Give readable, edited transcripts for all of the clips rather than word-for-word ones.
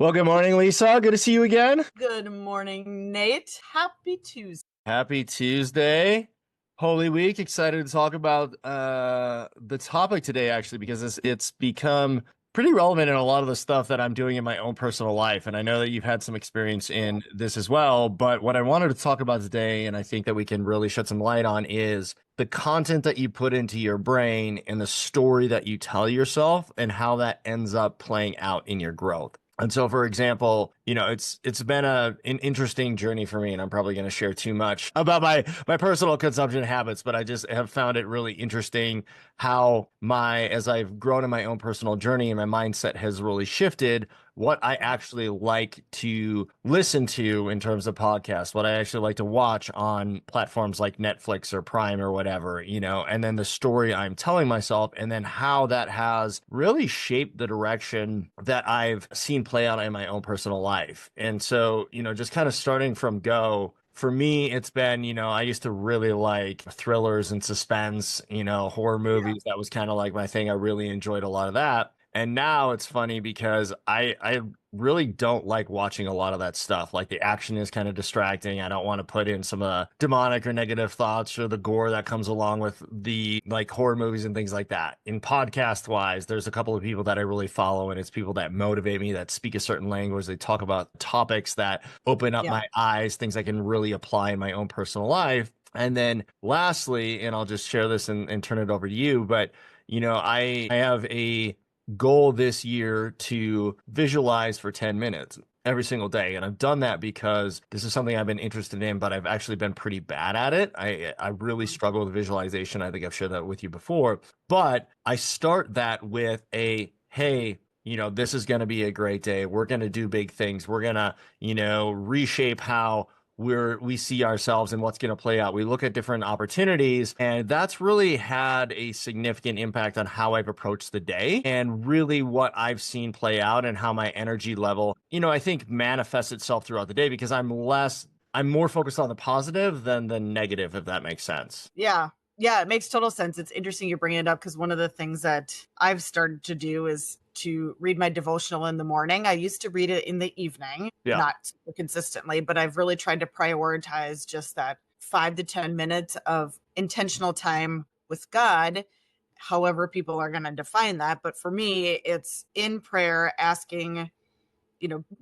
Well, good morning, Lisa. Good to see you again. Good morning, Nate. Happy Tuesday. Happy Tuesday. Holy Week. Excited to talk about the topic today, actually, because it's become pretty relevant in a lot of the stuff that I'm doing in my own personal life. And I know that you've had some experience in this as well. But what I wanted to talk about today, and I think that we can really shed some light on, is the content that you put into your brain and the story that you tell yourself and how that ends up playing out in your growth. And so, for example, it's been an interesting journey for me, and I'm probably going to share too much about my personal consumption habits, but I just have found it really interesting how as I've grown in my own personal journey and my mindset has really shifted, what I actually like to listen to in terms of podcasts, what I actually like to watch on platforms like Netflix or Prime or whatever, and then the story I'm telling myself, and then how that has really shaped the direction that I've seen play out in my own personal life. And so, just kind of starting from go, for me, it's been, I used to really like thrillers and suspense, horror movies. That was kind of like my thing. I really enjoyed a lot of that. And now it's funny because I really don't like watching a lot of that stuff. Like the action is kind of distracting. I don't want to put in some of the demonic or negative thoughts or the gore that comes along with the like horror movies and things like that. In podcast wise, there's a couple of people that I really follow, and it's people that motivate me, that speak a certain language. They talk about topics that open up my eyes, things I can really apply in my own personal life. And then lastly, and I'll just share this and turn it over to you, but I have a goal this year to visualize for 10 minutes every single day. And I've done that because this is something I've been interested in, but I've actually been pretty bad at it. I really struggle with visualization. I think I've shared that with you before, but I start that with hey, this is going to be a great day. We're going to do big things. We're going to, reshape how we see ourselves and what's going to play out. We look at different opportunities, and that's really had a significant impact on how I've approached the day and really what I've seen play out and how my energy level, I think manifests itself throughout the day because I'm more focused on the positive than the negative, if that makes sense. Yeah, it makes total sense. It's interesting you're bringing it up because one of the things that I've started to do is to read my devotional in the morning. I used to read it in the evening, not super consistently, but I've really tried to prioritize just that 5 to 10 minutes of intentional time with God, however people are going to define that. But for me, it's in prayer, asking,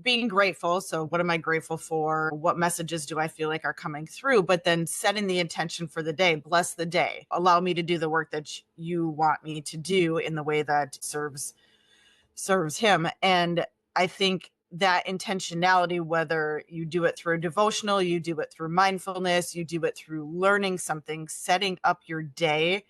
being grateful. So what am I grateful for? What messages do I feel like are coming through? But then setting the intention for the day, bless the day, allow me to do the work that you want me to do in the way that serves him. And I think that intentionality, whether you do it through a devotional, you do it through mindfulness, you do it through learning something, setting up your day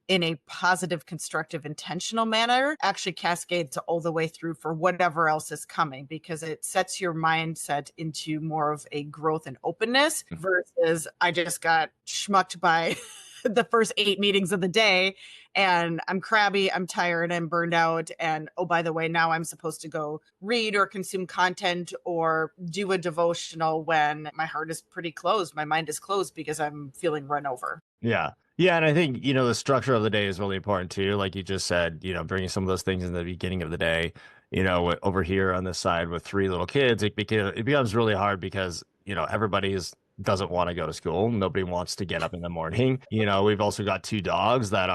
in a positive, constructive, intentional manner, actually cascades all the way through for whatever else is coming, because it sets your mindset into more of a growth and openness versus I just got schmucked by the first 8 meetings of the day and I'm crabby, I'm tired, I'm burned out. And oh, by the way, now I'm supposed to go read or consume content or do a devotional when my heart is pretty closed. My mind is closed because I'm feeling run over. Yeah. Yeah. And I think, the structure of the day is really important too. Like you just said, bringing some of those things in the beginning of the day, over here on this side with 3 little kids, it becomes really hard because, everybody doesn't want to go to school. Nobody wants to get up in the morning. We've also got 2 dogs that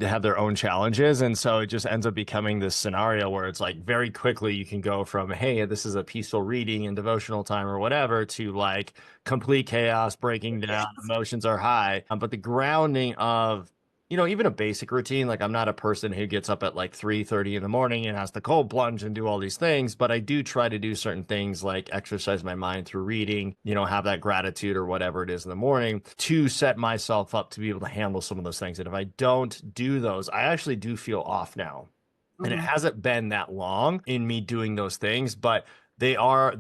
have their own challenges. And so it just ends up becoming this scenario where it's like very quickly you can go from, hey, this is a peaceful reading and devotional time or whatever, to like complete chaos, breaking down, emotions are high. But the grounding of even a basic routine, like I'm not a person who gets up at like 3:30 in the morning and has to cold plunge and do all these things, but I do try to do certain things like exercise my mind through reading, have that gratitude or whatever it is in the morning to set myself up to be able to handle some of those things. And if I don't do those, I actually do feel off now. And it hasn't been that long in me doing those things, but they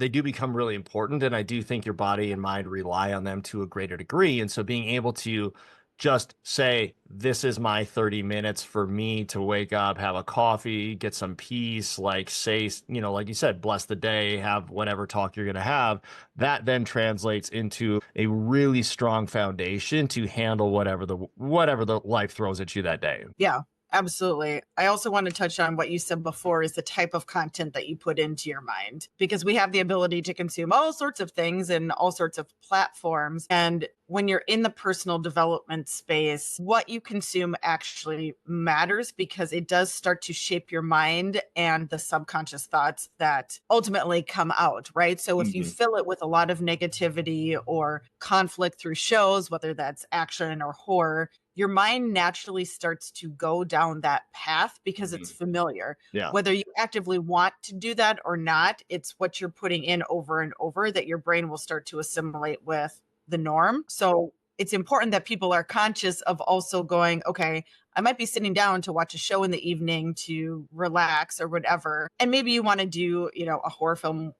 do become really important. And I do think your body and mind rely on them to a greater degree. And so being able to just say, this is my 30 minutes for me to wake up, have a coffee, get some peace, like say, like you said, bless the day, have whatever talk you're going to have. That then translates into a really strong foundation to handle whatever the life throws at you that day. Yeah. Absolutely. I also want to touch on what you said before is the type of content that you put into your mind, because we have the ability to consume all sorts of things and all sorts of platforms. And when you're in the personal development space, what you consume actually matters, because it does start to shape your mind and the subconscious thoughts that ultimately come out, right? So if you fill it with a lot of negativity or conflict through shows, whether that's action or horror, your mind naturally starts to go down that path because it's familiar. Yeah. Whether you actively want to do that or not, it's what you're putting in over and over that your brain will start to assimilate with the norm. So it's important that people are conscious of also going, okay, I might be sitting down to watch a show in the evening to relax or whatever. And maybe you want to do, a horror film,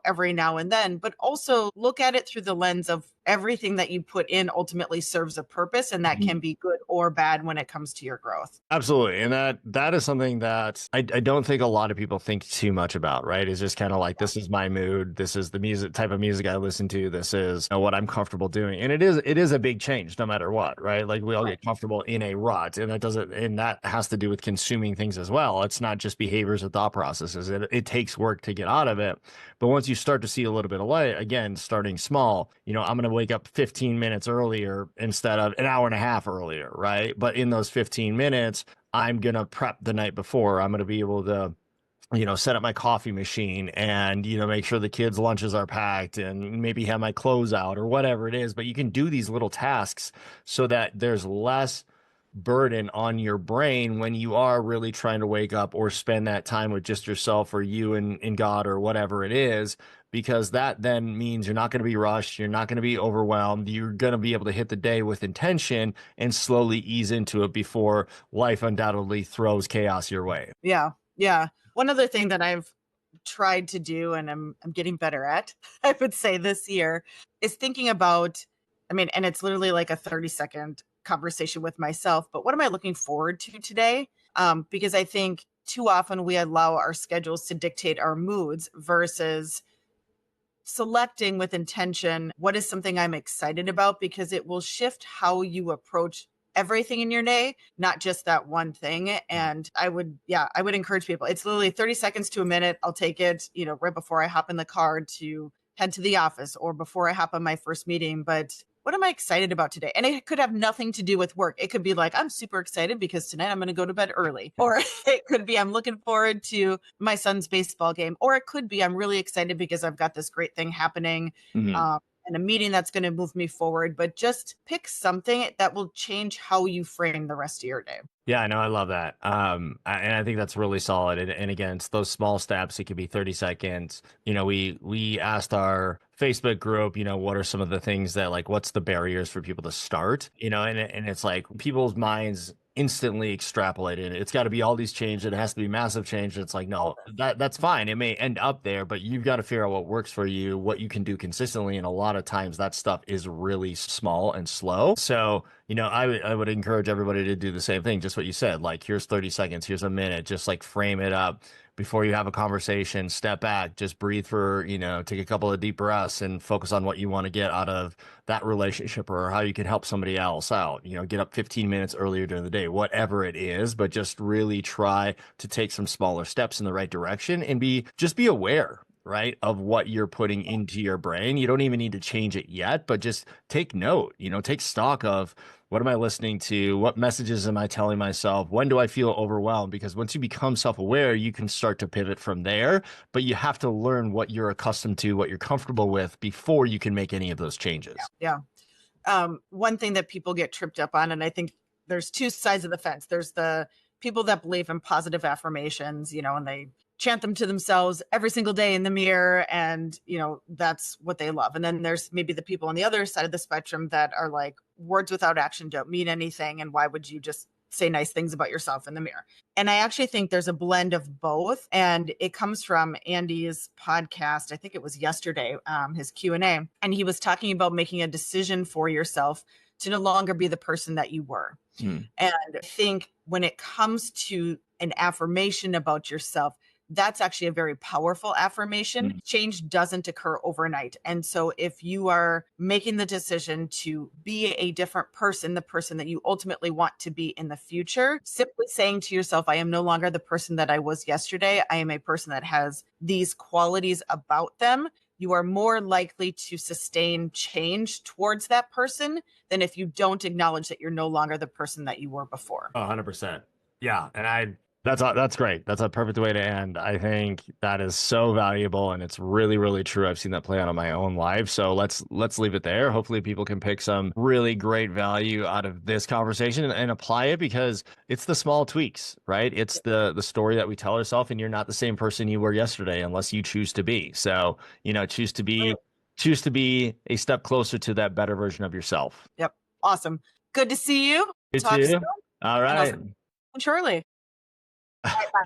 every now and then, but also look at it through the lens of everything that you put in ultimately serves a purpose, and that can be good or bad when it comes to your growth. Absolutely. And that is something that I don't think a lot of people think too much about, right? It's just kind of like, this is my mood. This is the type of music I listen to. This is what I'm comfortable doing. And it is a big change no matter what, right? Like we all get comfortable in a rut, and that has to do with consuming things as well. It's not just behaviors and thought processes. It takes work to get out of it. But once you start to see a little bit of light, again, starting small, I'm going to wake up 15 minutes earlier instead of an hour and a half earlier, right? But in those 15 minutes, I'm going to prep the night before. I'm going to be able to set up my coffee machine and, make sure the kids' lunches are packed and maybe have my clothes out or whatever it is. But you can do these little tasks so that there's less burden on your brain when you are really trying to wake up or spend that time with just yourself or you and God or whatever it is, because that then means you're not going to be rushed. You're not going to be overwhelmed. You're going to be able to hit the day with intention and slowly ease into it before life undoubtedly throws chaos your way. Yeah. Yeah. One other thing that I've tried to do, and I'm getting better at, I would say this year, is thinking about, and it's literally like a 30-second conversation with myself, but what am I looking forward to today? Because I think too often we allow our schedules to dictate our moods versus selecting with intention what is something I'm excited about, because it will shift how you approach everything in your day, not just that one thing. And I would encourage people. It's literally 30 seconds to a minute. I'll take it, right before I hop in the car to head to the office or before I hop on my first meeting. But what am I excited about today? And it could have nothing to do with work. It could be like, I'm super excited because tonight I'm going to go to bed early. Or it could be, I'm looking forward to my son's baseball game. Or it could be, I'm really excited because I've got this great thing happening. And a meeting that's going to move me forward. But just pick something that will change how you frame the rest of your day. Yeah, I know. I love that. And I think that's really solid. And again, it's those small steps. It could be 30 seconds. We asked our Facebook group, what are some of the things that, like, what's the barriers for people to start, and it's like people's minds instantly extrapolated. It's got to be all these changes. It has to be massive change. It's like, no, that's fine. It may end up there, but you've got to figure out what works for you, what you can do consistently. And a lot of times that stuff is really small and slow. So, I would encourage everybody to do the same thing. Just what you said, like, here's 30 seconds, here's a minute, just like frame it up. Before you have a conversation, step back, just breathe for, take a couple of deep breaths and focus on what you want to get out of that relationship or how you can help somebody else out. Get up 15 minutes earlier during the day, whatever it is, but just really try to take some smaller steps in the right direction and be aware, right, of what you're putting into your brain. You don't even need to change it yet, but just take note, take stock of, what am I listening to? What messages am I telling myself? When do I feel overwhelmed? Because once you become self-aware, you can start to pivot from there, but you have to learn what you're accustomed to, what you're comfortable with before you can make any of those changes. Yeah. One thing that people get tripped up on, and I think there's two sides of the fence. There's the people that believe in positive affirmations, and they chant them to themselves every single day in the mirror, and that's what they love. And then there's maybe the people on the other side of the spectrum that are like, words without action don't mean anything, and why would you just say nice things about yourself in the mirror? And I actually think there's a blend of both, and it comes from Andy's podcast. I think it was yesterday, his Q&A, and he was talking about making a decision for yourself to no longer be the person that you were. And I think when it comes to an affirmation about yourself, that's actually a very powerful affirmation. Change doesn't occur overnight. And so if you are making the decision to be a different person, the person that you ultimately want to be in the future, simply saying to yourself, I am no longer the person that I was yesterday. I am a person that has these qualities about them. You are more likely to sustain change towards that person than if you don't acknowledge that you're no longer the person that you were before. 100%. Yeah. And that's great. That's a perfect way to end. I think that is so valuable and it's really, really true. I've seen that play out in my own life. So let's leave it there. Hopefully people can pick some really great value out of this conversation and apply it, because it's the small tweaks, right? It's the story that we tell ourselves, and you're not the same person you were yesterday unless you choose to be. So, choose to be a step closer to that better version of yourself. Yep. Awesome. Good to see you. You Talk too. soon. All right. Shirley. Bye.